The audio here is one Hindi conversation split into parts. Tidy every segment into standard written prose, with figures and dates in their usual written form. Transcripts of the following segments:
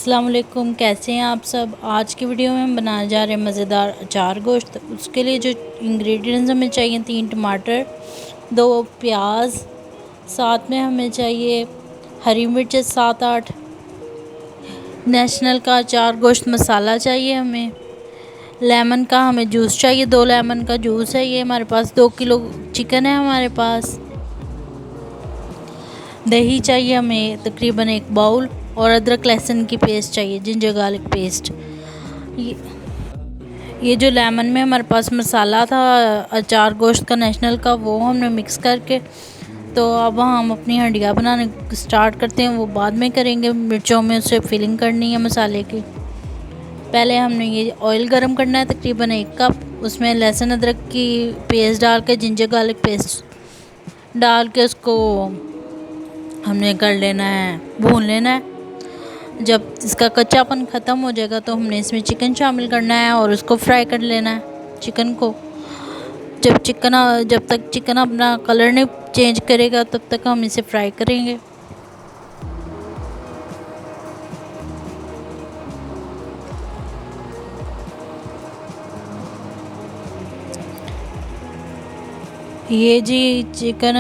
अस्सलाम वालेकुम, कैसे हैं आप सब। आज की वीडियो में हम बनाने जा रहे हैं मज़ेदार अचार गोश्त। उसके लिए जो इंग्रेडिएंट्स हमें चाहिए 3 टमाटर, 2 प्याज, साथ में हमें चाहिए हरी मिर्च 7-8, नेशनल का अचार गोश्त मसाला चाहिए, हमें लेमन का हमें जूस चाहिए, 2 लेमन का जूस है ये हमारे पास, 2 किलो चिकन है हमारे पास, दही चाहिए हमें तकरीबन 1 बाउल, और अदरक लहसुन की पेस्ट चाहिए, जिंजर गार्लिक पेस्ट। ये ये जो लेमन में हमारे पास मसाला था अचार गोश्त का नेशनल का, वो हमने मिक्स करके, तो अब हम अपनी हंडिया बनाने स्टार्ट करते हैं। वो बाद में करेंगे, मिर्चों में उसे फिलिंग करनी है मसाले की। पहले हमने ये ऑयल गरम करना है तकरीबन 1 कप, उसमें लहसुन अदरक की पेस्ट डाल के, जिंजर गार्लिक पेस्ट डाल के उसको हमने कर लेना है, भून लेना है। जब इसका कच्चापन ख़त्म हो जाएगा तो हमने इसमें चिकन शामिल करना है और उसको फ्राई कर लेना है चिकन को। जब तक चिकन अपना कलर नहीं चेंज करेगा तब तक हम इसे फ्राई करेंगे। ये जी चिकन,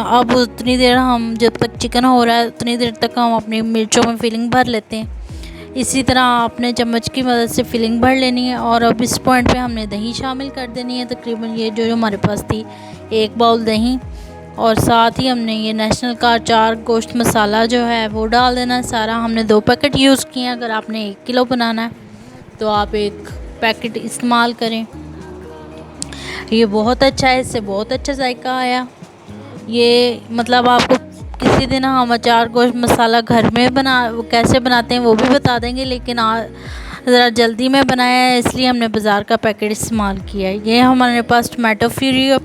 अब उतनी देर हम, जब तक चिकन हो रहा है उतनी देर तक हम अपनी मिर्चों में फिलिंग भर लेते हैं। इसी तरह आपने चम्मच की मदद से फिलिंग भर लेनी है। और अब इस पॉइंट पे हमने दही शामिल कर देनी है, तकरीबन ये जो हमारे पास थी 1 बाउल दही, और साथ ही हमने ये नेशनल का अचार गोश्त मसाला जो है वो डाल देना है सारा। हमने 2 पैकेट यूज़ किए हैं, अगर आपने 1 किलो बनाना है तो आप 1 पैकेट इस्तेमाल करें। ये बहुत अच्छा है, इससे बहुत अच्छा जायका आया। ये मतलब आपको किसी दिन हम अचार गोश्त मसाला घर में कैसे बनाते हैं वो भी बता देंगे, लेकिन ज़रा जल्दी में बनाया है इसलिए हमने बाज़ार का पैकेट इस्तेमाल किया है। ये हमारे पास टमाटो प्यूरी,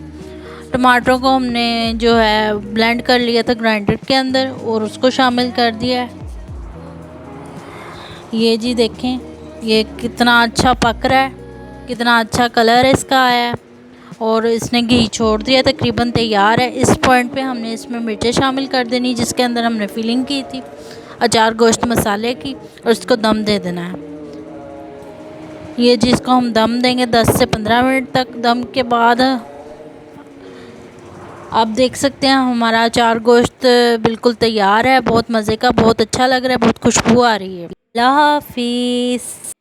टमाटरों को हमने जो है ब्लेंड कर लिया था ग्राइंडर के अंदर और उसको शामिल कर दिया है। ये जी देखें ये कितना अच्छा पक रहा है, कितना अच्छा कलर है इसका आया है, और इसने घी छोड़ दिया, तकरीबन तैयार है। इस पॉइंट पे हमने इसमें मिर्चें शामिल कर देनी, जिसके अंदर हमने फिलिंग की थी अचार गोश्त मसाले की, और इसको दम दे देना है। ये जिसको हम दम देंगे 10 से 15 मिनट तक। दम के बाद आप देख सकते हैं हमारा अचार गोश्त बिल्कुल तैयार है, बहुत मज़े का, बहुत अच्छा लग रहा है, बहुत खुशबू आ रही है। अल्लाह हाफिज़।